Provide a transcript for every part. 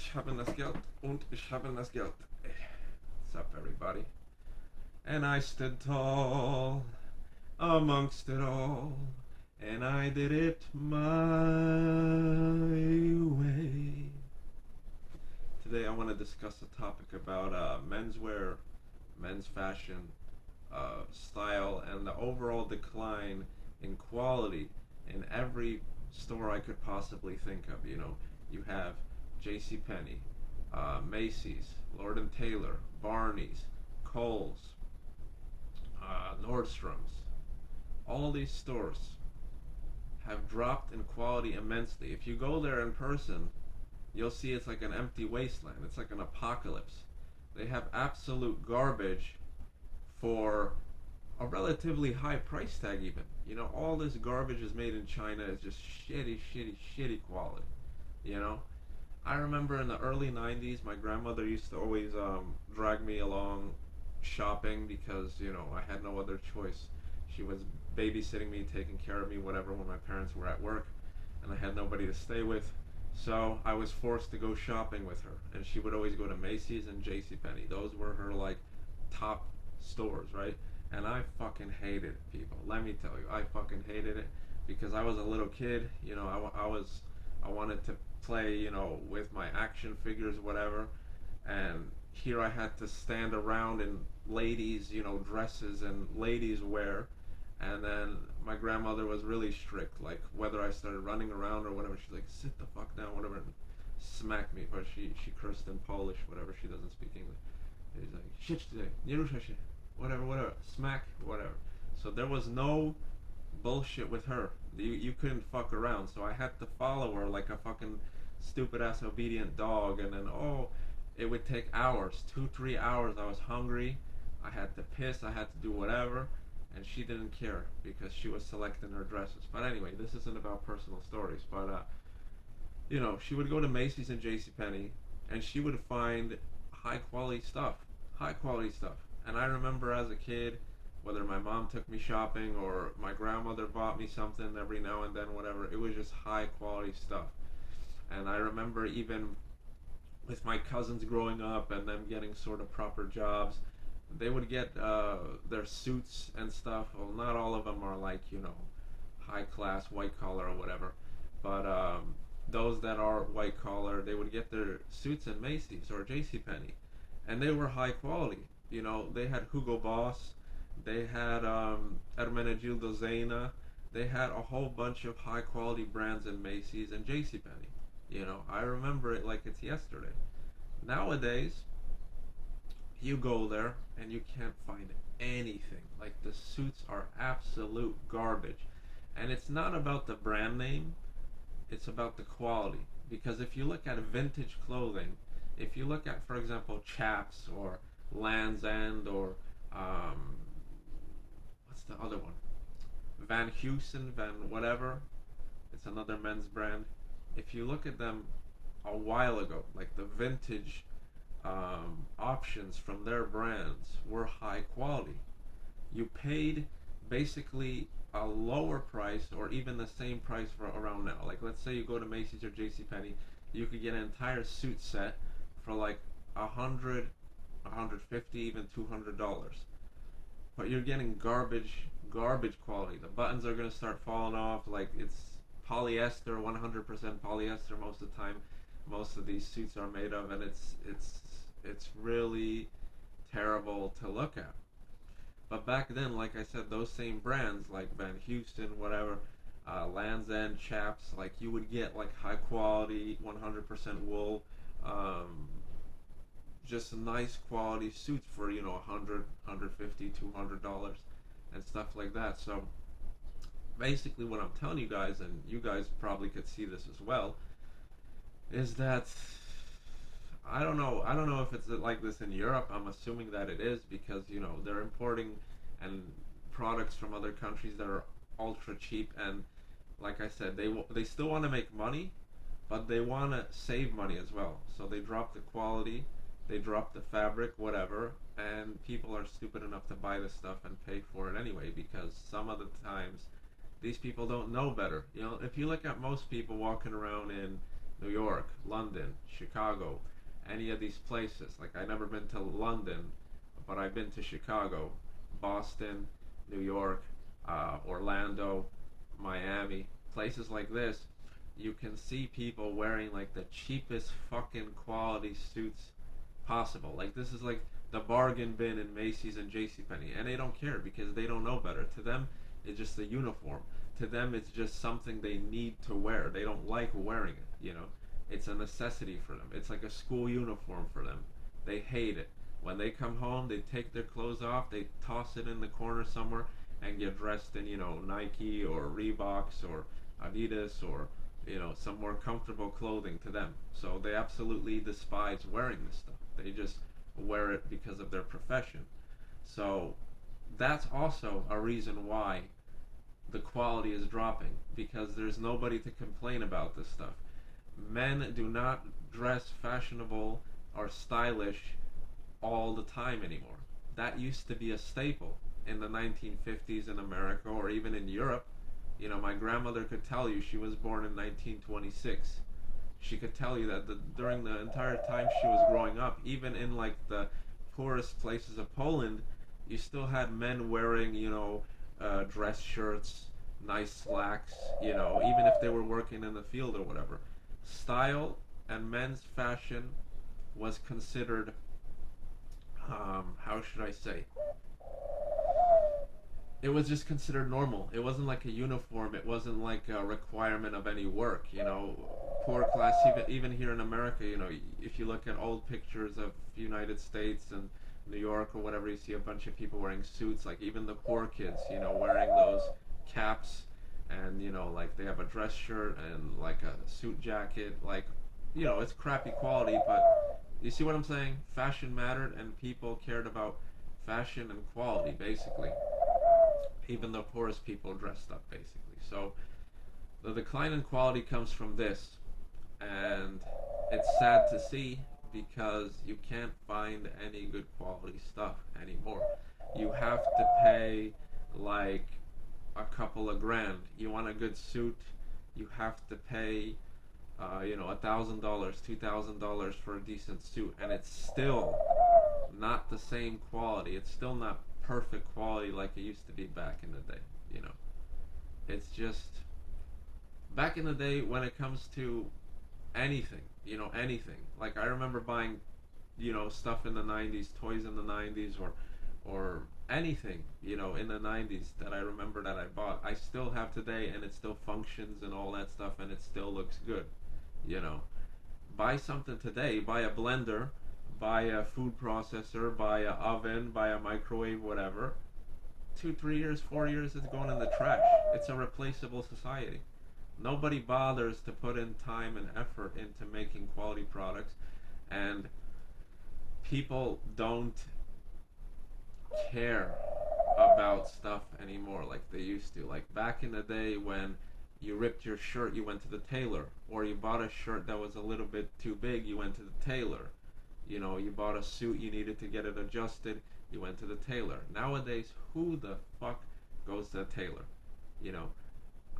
Ich habe das Geld und ich habe das Geld. What's up, everybody? And I stood tall amongst it all, and I did it my way. Today, I want to discuss a topic about menswear, men's fashion, style, and the overall decline in quality in every store I could possibly think of. You have J.C. Penney, Macy's, Lord and Taylor, Barney's, Kohl's, Nordstrom's. All these stores have dropped in quality immensely. If you go there in person, you'll see it's like an empty wasteland. It's like an apocalypse. They have absolute garbage for a relatively high price tag even. All this garbage is made in China is just shitty, shitty, shitty quality. You know? I remember in the early 90s, my grandmother used to always drag me along shopping because, I had no other choice. She was babysitting me, taking care of me, whatever, when my parents were at work, and I had nobody to stay with. So I was forced to go shopping with her, and she would always go to Macy's and J.C. Penney. Those were her like top stores, right? And I fucking hated it, people. Let me tell you, I fucking hated it because I was a little kid. I wanted to play, with my action figures, whatever. And here I had to stand around in ladies, dresses and ladies wear. And then my grandmother was really strict, like whether I started running around or whatever. She's like, sit the fuck down, whatever, and smack me. Or she cursed in Polish, whatever. She doesn't speak English. He's like, shit today, nie ruszaj się, whatever, smack, whatever. So there was no bullshit with her. You couldn't fuck around. So I had to follow her like a fucking stupid ass obedient dog. And then it would take hours, 2-3 hours. I was hungry. I had to piss. I had to do whatever. And she didn't care because she was selecting her dresses. But anyway, this isn't about personal stories. But she would go to Macy's and JCPenney, and she would find high quality stuff, And I remember as a kid, whether my mom took me shopping or my grandmother bought me something every now and then, whatever, it was just high quality stuff. And I remember even with my cousins growing up and them getting sort of proper jobs, they would get their suits and stuff. Well, not all of them are like, high class, white collar or whatever. But those that are white collar, they would get their suits in Macy's or JCPenney. And they were high quality. They had Hugo Boss, they had Ermenegildo Zena, they had a whole bunch of high quality brands in Macy's and JCPenney. I remember it like it's yesterday. Nowadays, you go there and you can't find anything. Like the suits are absolute garbage. And it's not about the brand name, it's about the quality. Because if you look at vintage clothing, if you look at, for example, Chaps or Land's End or what's the other one? Van Heusen, Van whatever. It's another men's brand. If you look at them a while ago, like the vintage options from their brands were high quality. You paid basically a lower price or even the same price for around now. Like let's say you go to Macy's or JCPenney, you could get an entire suit set for like 150, even $200. But you're getting garbage quality. The buttons are gonna start falling off. Like it's polyester, 100% polyester most of the time. Most of these suits are made of, and it's really terrible to look at. But back then, like I said, those same brands like Van Heusen, whatever, Land's End, Chaps, like you would get like high quality, 100% wool, just nice quality suits for 100, 150, $200 and stuff like that. So basically, what I'm telling you guys, and you guys probably could see this as well, is that I don't know. I don't know if it's like this in Europe. I'm assuming that it is because they're importing and products from other countries that are ultra cheap, and like I said, they still want to make money, but they want to save money as well. So they drop the quality, they drop the fabric, whatever, and people are stupid enough to buy this stuff and pay for it anyway because some of the times these people don't know better. If you look at most people walking around in New York, London, Chicago, any of these places. Like I never been to London, but I've been to Chicago, Boston, New York, Orlando, Miami, places like this. You can see people wearing like the cheapest fucking quality suits possible. Like this is like the bargain bin in Macy's and JCPenney, and they don't care because they don't know better. To them, it's just a uniform. To them, it's just something they need to wear. They don't like wearing it, you know. It's a necessity for them. It's like a school uniform for them. They hate it. When they come home, they take their clothes off, they toss it in the corner somewhere, and get dressed in, Nike or Reeboks or Adidas or, some more comfortable clothing to them. So they absolutely despise wearing this stuff. They just wear it because of their profession. So that's also a reason why the quality is dropping, because there's nobody to complain about this stuff. Men do not dress fashionable or stylish all the time anymore. That used to be a staple in the 1950s in America or even in Europe. My grandmother could tell you, she was born in 1926. She could tell you that during the entire time she was growing up, even in like the poorest places of Poland, you still had men wearing, dress shirts, nice slacks, even if they were working in the field or whatever. Style and men's fashion was considered, how should I say? It was just considered normal. It wasn't like a uniform. It wasn't like a requirement of any work. Poor class. Even here in America, if you look at old pictures of United States and New York or whatever, you see a bunch of people wearing suits. Like even the poor kids, wearing those caps, and like they have a dress shirt and like a suit jacket. Like, it's crappy quality, but you see what I'm saying? Fashion mattered, and people cared about fashion and quality, basically. Even the poorest people dressed up, basically. So the decline in quality comes from this, and it's sad to see because you can't find any good quality stuff anymore. You have to pay like a couple of grand. You want a good suit, you have to pay $1,000, $2,000 for a decent suit, and it's still not the same quality. It's still not perfect quality like it used to be back in the day. It's just back in the day when it comes to anything, anything. Like I remember buying, stuff in the 90s, toys in the 90s, or anything, in the 90s that I remember that I bought. I still have today, and it still functions and all that stuff, and it still looks good. Buy something today, buy a blender, buy a food processor, buy a oven, buy a microwave, whatever. 2, 3 years, 4 years, it's going in the trash. It's a replaceable society. Nobody bothers to put in time and effort into making quality products, and people don't care about stuff anymore like they used to. Like back in the day when you ripped your shirt, you went to the tailor, or you bought a shirt that was a little bit too big, you went to the tailor. You bought a suit, you needed to get it adjusted, you went to the tailor. Nowadays, who the fuck goes to the tailor?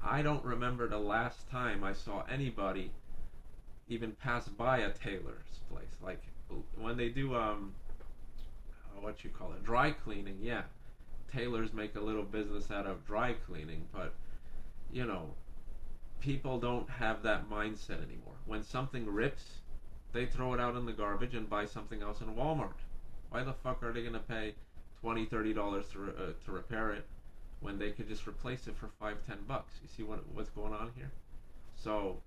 I don't remember the last time I saw anybody even pass by a tailor's place. Like when they do what you call it, dry cleaning, yeah. Tailors make a little business out of dry cleaning, but people don't have that mindset anymore. When something rips, they throw it out in the garbage and buy something else in Walmart. Why the fuck are they gonna pay $20, $30 to repair it when they could just replace it for $5, $10? You see what's going on here? So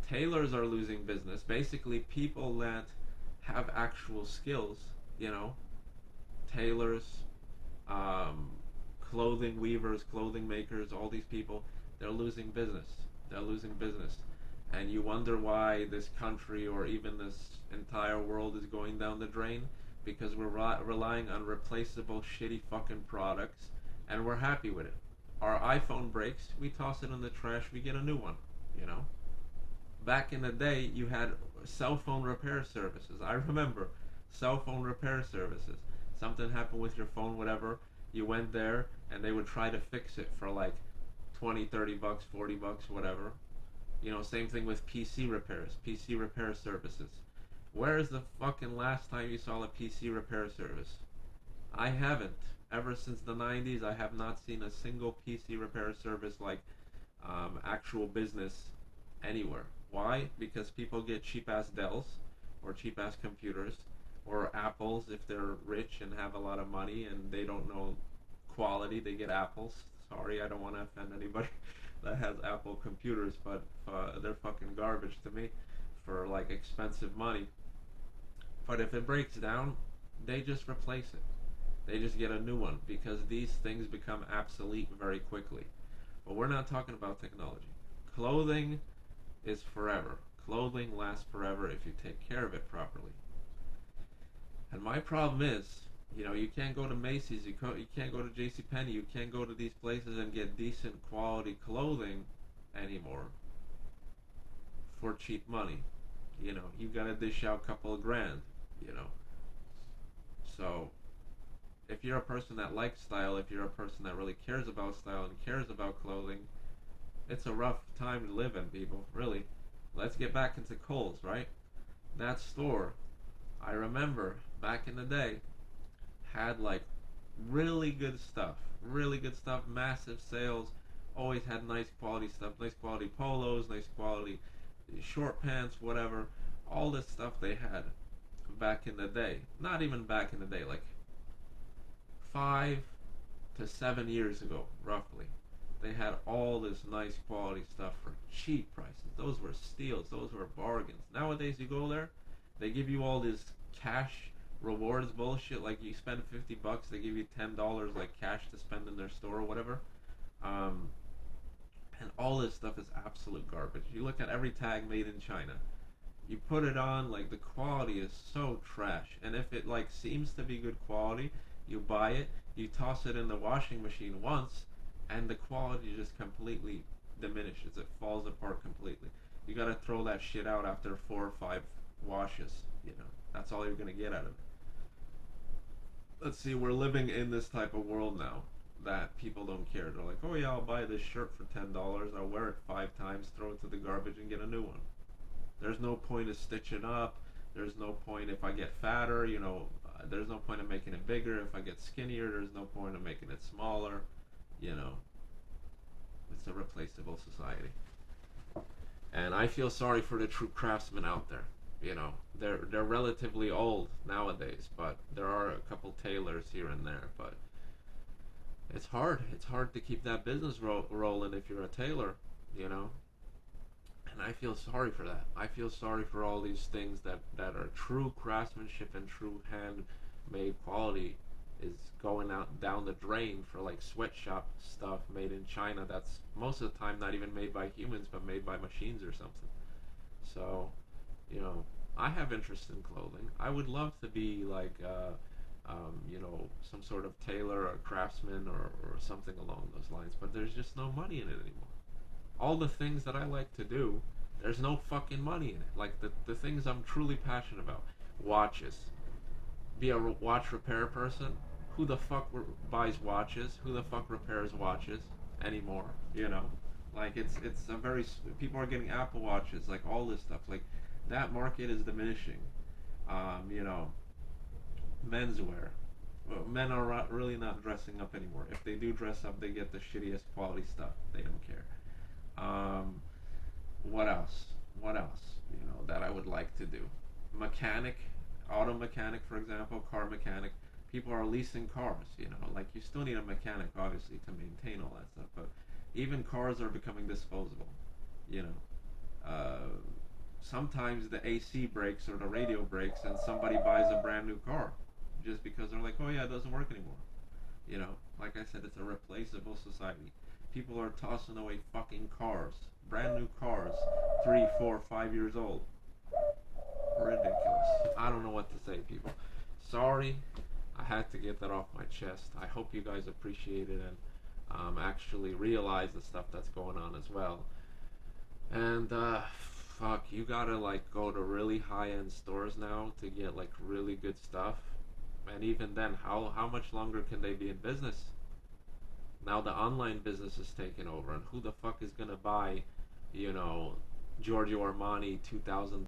tailors are losing business. Basically, people that have actual skills, tailors, clothing weavers, clothing makers, all these people, they're losing business. They're losing business. And you wonder why this country or even this entire world is going down the drain, because we're relying on replaceable shitty fucking products, and we're happy with it. Our iPhone breaks, we toss it in the trash, we get a new one. Back in the day, you had cell phone repair services. I remember cell phone repair services. Something happened with your phone, whatever, you went there and they would try to fix it for like $20, $30, $40, whatever. Same thing with PC repairs, PC repair services. Where is the fucking last time you saw a PC repair service? I haven't. Ever since the 90s, I have not seen a single PC repair service like actual business anywhere. Why? Because people get cheap ass Dells or cheap ass computers or Apples if they're rich and have a lot of money and they don't know quality. They get Apples. Sorry, I don't want to offend anybody that has Apple computers, but they're fucking garbage to me for like expensive money. But if it breaks down, they just replace it. They just get a new one because these things become obsolete very quickly. But we're not talking about technology. Clothing is forever. Clothing lasts forever if you take care of it properly. And my problem is, you can't go to Macy's, you can't go to JCPenney, you can't go to these places and get decent quality clothing anymore for cheap money. You gotta dish out a couple of grand, you know. So, if you're a person that likes style, if you're a person that really cares about style and cares about clothing, it's a rough time to live in, people, really. Let's get back into Kohl's, right? That store, I remember back in the day, had like really good stuff, massive sales, always had nice quality stuff, nice quality polos, nice quality short pants, whatever. All this stuff they had back in the day. Not even back in the day, like 5 to 7 years ago, roughly. They had all this nice quality stuff for cheap prices. Those were steals, those were bargains. Nowadays, you go there, they give you all this cash rewards bullshit. Like you spend $50, they give you $10 like cash to spend in their store or whatever. And all this stuff is absolute garbage. You look at every tag made in China. You put it on, like the quality is so trash. And if it like seems to be good quality, you buy it, you toss it in the washing machine once, and the quality just completely diminishes. It falls apart completely. You gotta throw that shit out after 4 or 5 washes. That's all you're gonna get out of it. Let's see, we're living in this type of world now that people don't care. They're like, oh yeah, I'll buy this shirt for $10. I'll wear it 5 times, throw it to the garbage, and get a new one. There's no point of stitching up. There's no point if I get fatter, there's no point of making it bigger. If I get skinnier, there's no point of making it smaller. You know, it's a replaceable society. And I feel sorry for the true craftsmen out there. They're relatively old nowadays, but there are a couple tailors here and there. But it's hard. It's hard to keep that business rolling if you're a tailor. And I feel sorry for that. I feel sorry for all these things that are true craftsmanship and true handmade quality is going out down the drain for like sweatshop stuff made in China that's most of the time not even made by humans but made by machines or something. So, I have interest in clothing. I would love to be like, some sort of tailor or craftsman or something along those lines, but there's just no money in it anymore. All the things that I like to do, there's no fucking money in it. Like the things I'm truly passionate about. Watches. Be a watch repair person. Who the fuck buys watches? Who the fuck repairs watches anymore? Like it's a very, people are getting Apple watches, like all this stuff. Like that market is diminishing. Menswear. Well, men are really not dressing up anymore. If they do dress up, they get the shittiest quality stuff. They don't care. What else? What else? That I would like to do. Mechanic, auto mechanic, for example, car mechanic. People are leasing cars. Like you still need a mechanic, obviously, to maintain all that stuff. But even cars are becoming disposable. Sometimes the AC breaks or the radio breaks, and somebody buys a brand new car just because they're like, oh yeah, it doesn't work anymore. Like I said, it's a replaceable society. People are tossing away fucking cars, brand new cars, 3, 4, 5 years old. Ridiculous. I don't know what to say, people. Sorry, I had to get that off my chest. I hope you guys appreciate it and actually realize the stuff that's going on as well. And fuck, you gotta like go to really high-end stores now to get like really good stuff. And even then, how much longer can they be in business? Now the online business is taking over, and who the fuck is gonna buy, Giorgio Armani $2,000